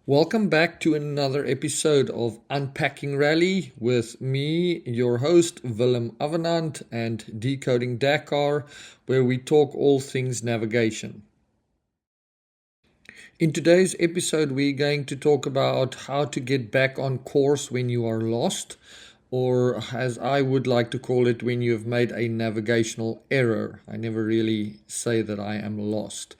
Welcome back to another episode of Unpacking Rally with me, your host, Willem Avenant, and Decoding Dakar, where we talk all things navigation. In today's episode, we're going to talk about how to get back on course when you are lost, or as I would like to call it, when you have made a navigational error. I never really say that I am lost.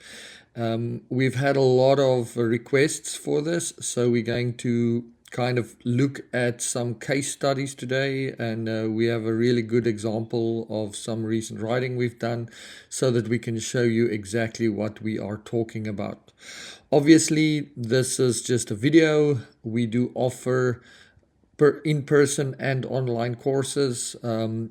We've had a lot of requests for this, so we're going to kind of look at some case studies today, and we have a really good example of some recent writing we've done so that we can show you exactly what we are talking about. Obviously, this is just a video. We do offer in-person and online courses,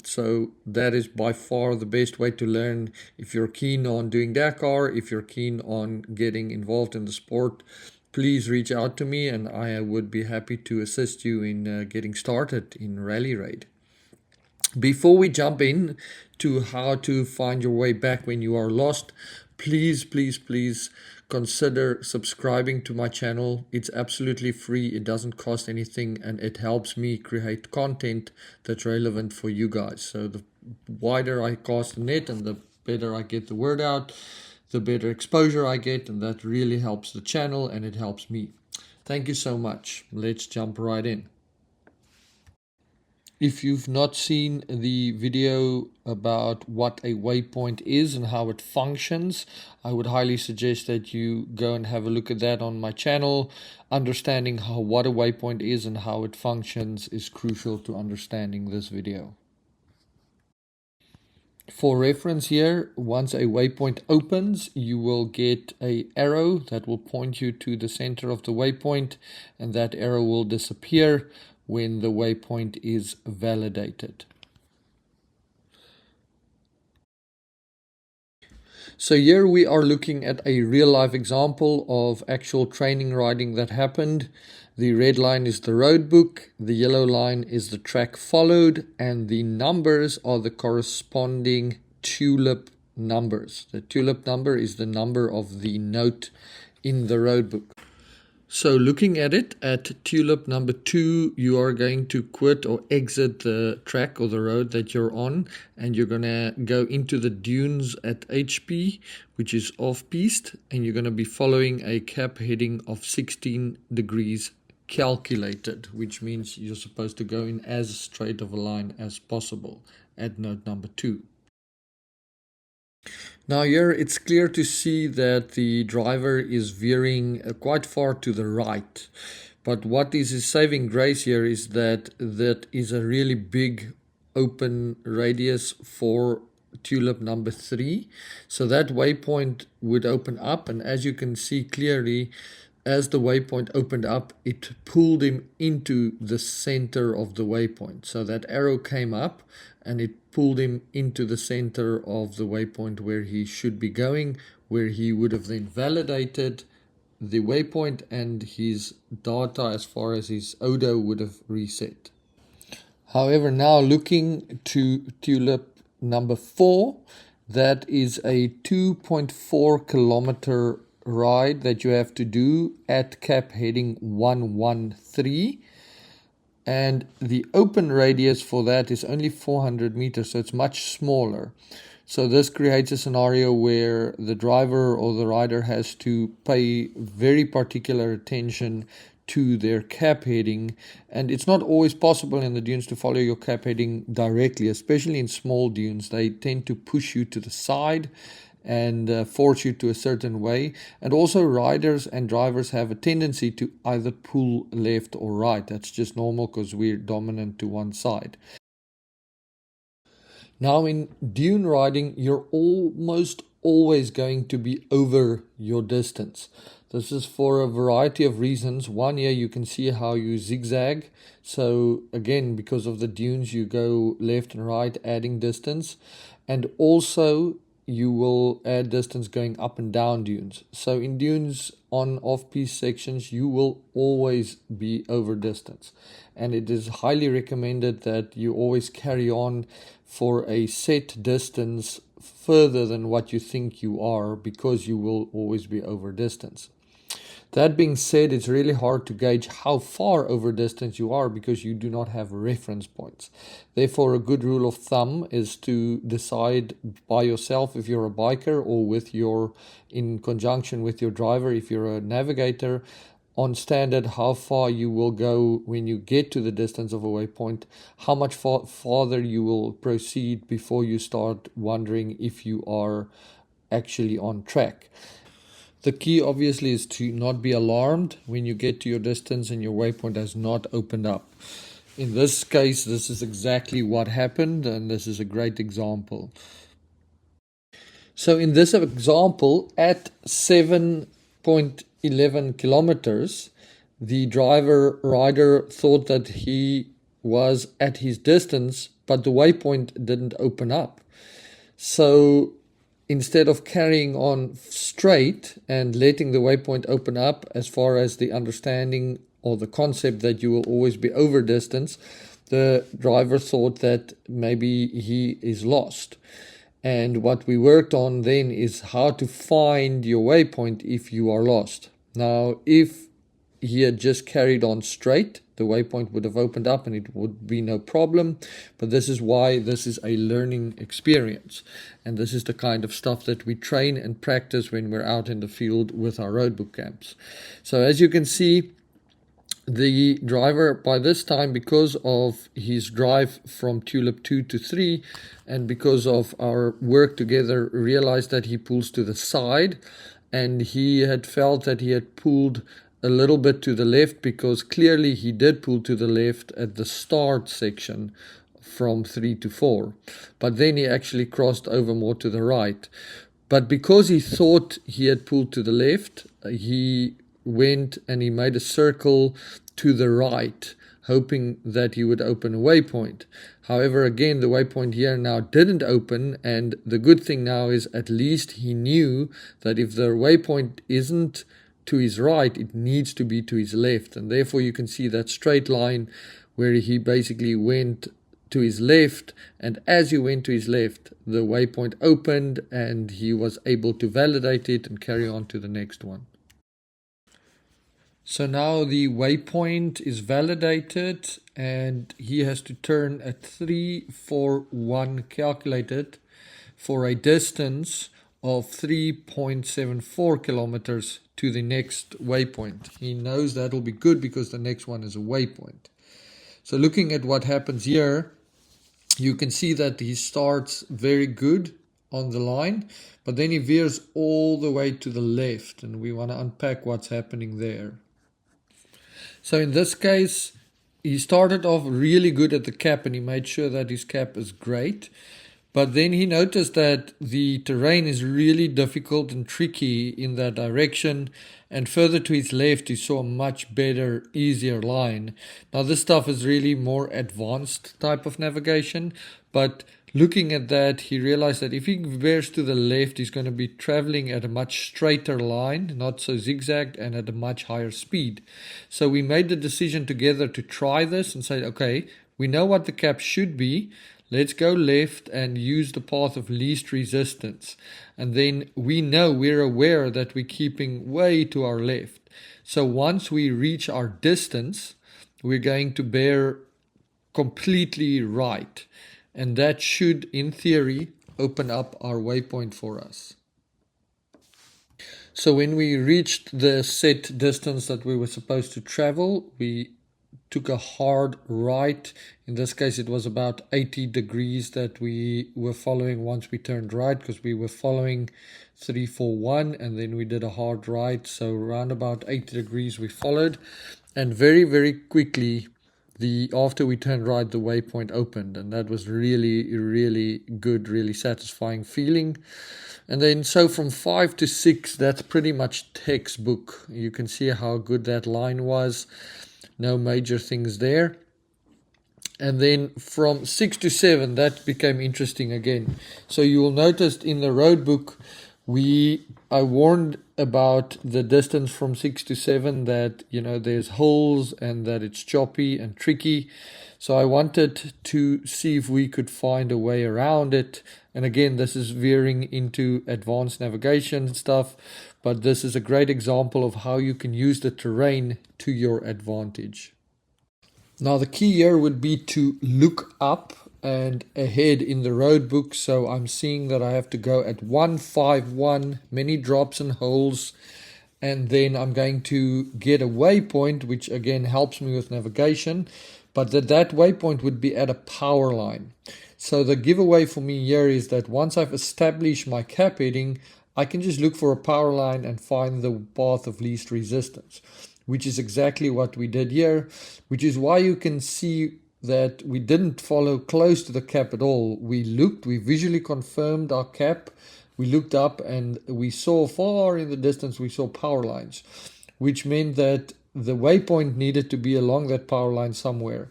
so that is by far the best way to learn. If you're keen on doing Dakar, if you're keen on getting involved in the sport, please reach out to me and I would be happy to assist you in getting started in Rally Raid. Before we jump in to how to find your way back when you are lost, please consider subscribing to my channel. It's absolutely free, it doesn't cost anything, and it helps me create content that's relevant for you guys. So the wider I cast the net and the better I get the word out, the better exposure I get, and that really helps the channel and it helps me. Thank you so much. Let's jump right in. If you've not seen the video about what a waypoint is and how it functions, I would highly suggest that you go and have a look at that on my channel. Understanding what a waypoint is and how it functions is crucial to understanding this video. For reference here, once a waypoint opens, you will get an arrow that will point you to the center of the waypoint, and that arrow will disappear when the waypoint is validated. So here we are looking at a real life example of actual training riding that happened. The red line is the roadbook, the yellow line is the track followed, and the numbers are the corresponding tulip numbers. The tulip number is the number of the note in the roadbook. So looking at it, at tulip number 2, you are going to quit or exit the track or the road that you're on, and you're going to go into the dunes at HP, which is off-piste, and you're going to be following a cap heading of 16 degrees calculated, which means you're supposed to go in as straight of a line as possible at note number 2. Now here it's clear to see that the driver is veering quite far to the right. But what is his saving grace here is that is a really big open radius for tulip number 3. So that waypoint would open up, and as you can see clearly, as the waypoint opened up, it pulled him into the center of the waypoint. So that arrow came up and it pulled him into the center of the waypoint where he should be going, where he would have then validated the waypoint and his data as far as his ODO would have reset. However, now looking to tulip number 4, that is a 2.4 kilometer ride that you have to do at cap heading 113, and the open radius for that is only 400 meters, so it's much smaller. So this creates a scenario where the driver or the rider has to pay very particular attention to their cap heading, and it's not always possible in the dunes to follow your cap heading directly, especially in small dunes. They tend to push you to the side and force you to a certain way. And also riders and drivers have a tendency to either pull left or right. That's just normal because we're dominant to one side. Now in dune riding, you're almost always going to be over your distance. This is for a variety of reasons. One, here you can see how you zigzag. So again, because of the dunes, you go left and right, adding distance. And also you will add distance going up and down dunes. So in dunes on off-piste sections, you will always be over distance. And it is highly recommended that you always carry on for a set distance further than what you think you are, because you will always be over distance. That being said, it's really hard to gauge how far over distance you are because you do not have reference points. Therefore, a good rule of thumb is to decide by yourself if you're a biker or in conjunction with your driver, if you're a navigator, on standard how far you will go when you get to the distance of a waypoint, how much farther you will proceed before you start wondering if you are actually on track. The key obviously is to not be alarmed when you get to your distance and your waypoint has not opened up. In this case, this is exactly what happened, and this is a great example. So in this example, at 7.11 kilometers, the rider thought that he was at his distance, but the waypoint didn't open up. So instead of carrying on straight and letting the waypoint open up, as far as the understanding or the concept that you will always be over distance, the driver thought that maybe he is lost. And what we worked on then is how to find your waypoint if you are lost. Now, if he had just carried on straight, the waypoint would have opened up and it would be no problem. But this is why this is a learning experience. And this is the kind of stuff that we train and practice when we're out in the field with our roadbook camps. So as you can see, the driver by this time, because of his drive from tulip 2 to 3 and because of our work together, realized that he pulls to the side, and he had felt that he had pulled a little bit to the left because clearly he did pull to the left at the start section from 3 to 4, but then he actually crossed over more to the right. But because he thought he had pulled to the left, he went and he made a circle to the right, hoping that he would open a waypoint. However, again, the waypoint here now didn't open, and the good thing now is at least he knew that if the waypoint isn't to his right, it needs to be to his left, and therefore you can see that straight line where he basically went to his left, and as he went to his left, the waypoint opened and he was able to validate it and carry on to the next one. So now the waypoint is validated and he has to turn at 341 calculated for a distance of 3.74 kilometers to the next waypoint. He knows that'll be good because the next one is a waypoint. So looking at what happens here, you can see that he starts very good on the line, but then he veers all the way to the left, and we want to unpack what's happening there. So in this case, he started off really good at the cap and he made sure that his cap is great. But then he noticed that the terrain is really difficult and tricky in that direction. And further to his left, he saw a much better, easier line. Now this stuff is really more advanced type of navigation. But looking at that, he realized that if he veers to the left, he's going to be traveling at a much straighter line, not so zigzagged, and at a much higher speed. So we made the decision together to try this and say, okay, we know what the cap should be. Let's go left and use the path of least resistance. And then we're aware that we're keeping way to our left. So once we reach our distance, we're going to bear completely right. And that should, in theory, open up our waypoint for us. So when we reached the set distance that we were supposed to travel, we took a hard right. In this case, it was about 80 degrees that we were following once we turned right, because we were following 341 and then we did a hard right. So around about 80 degrees we followed, and very, very quickly after we turned right, the waypoint opened, and that was really, really good, really satisfying feeling. And then so from 5 to 6, that's pretty much textbook. You can see how good that line was. No major things there. And then from 6 to 7, that became interesting again. So you will notice in the road book, we I warned about the distance from 6 to 7, that there's holes and that it's choppy and tricky. So I wanted to see if we could find a way around it. And again, this is veering into advanced navigation stuff, but this is a great example of how you can use the terrain to your advantage. Now the key here would be to look up and ahead in the road book. So I'm seeing that I have to go at 151, many drops and holes, and then I'm going to get a waypoint, which again helps me with navigation, but that waypoint would be at a power line. So the giveaway for me here is that once I've established my cap heading, I can just look for a power line and find the path of least resistance, which is exactly what we did here, which is why you can see that we didn't follow close to the cap at all. We visually confirmed our cap, we looked up and we saw far in the distance, we saw power lines, which meant that the waypoint needed to be along that power line somewhere.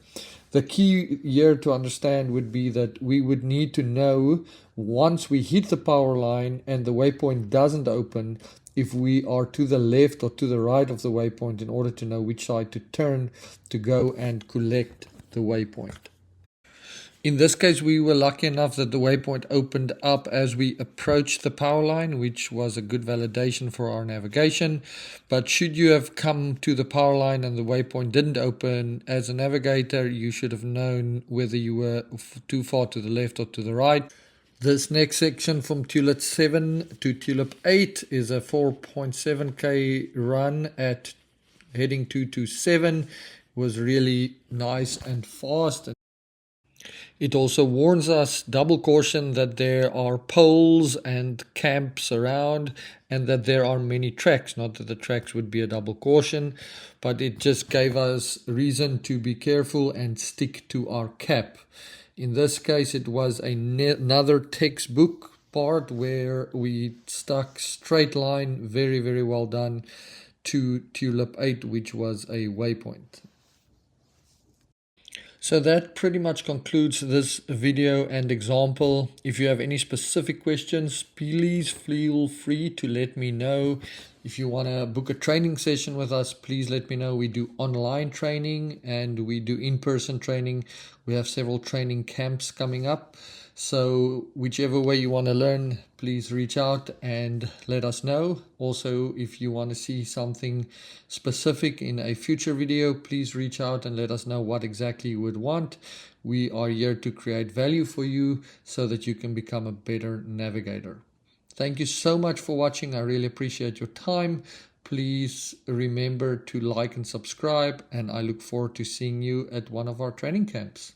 The key here to understand would be that we would need to know, once we hit the power line and the waypoint doesn't open, if we are to the left or to the right of the waypoint, in order to know which side to turn to go and collect the waypoint. In this case, we were lucky enough that the waypoint opened up as we approached the power line, which was a good validation for our navigation. But should you have come to the power line and the waypoint didn't open, as a navigator, you should have known whether you were too far to the left or to the right. This next section from Tulip 7 to Tulip 8 is a 4.7k run at heading 227. It was really nice and fast. It also warns us, double caution, that there are poles and camps around and that there are many tracks. Not that the tracks would be a double caution, but it just gave us reason to be careful and stick to our cap. In this case, it was another textbook part where we stuck straight line, very, very well done, to Tulip 8, which was a waypoint. So that pretty much concludes this video and example. If you have any specific questions, please feel free to let me know. If you want to book a training session with us, please let me know. We do online training and we do in-person training. We have several training camps coming up. So whichever way you want to learn, please reach out and let us know. Also, if you want to see something specific in a future video, please reach out and let us know what exactly you would want. We are here to create value for you so that you can become a better navigator. Thank you so much for watching. I really appreciate your time. Please remember to like and subscribe, and I look forward to seeing you at one of our training camps.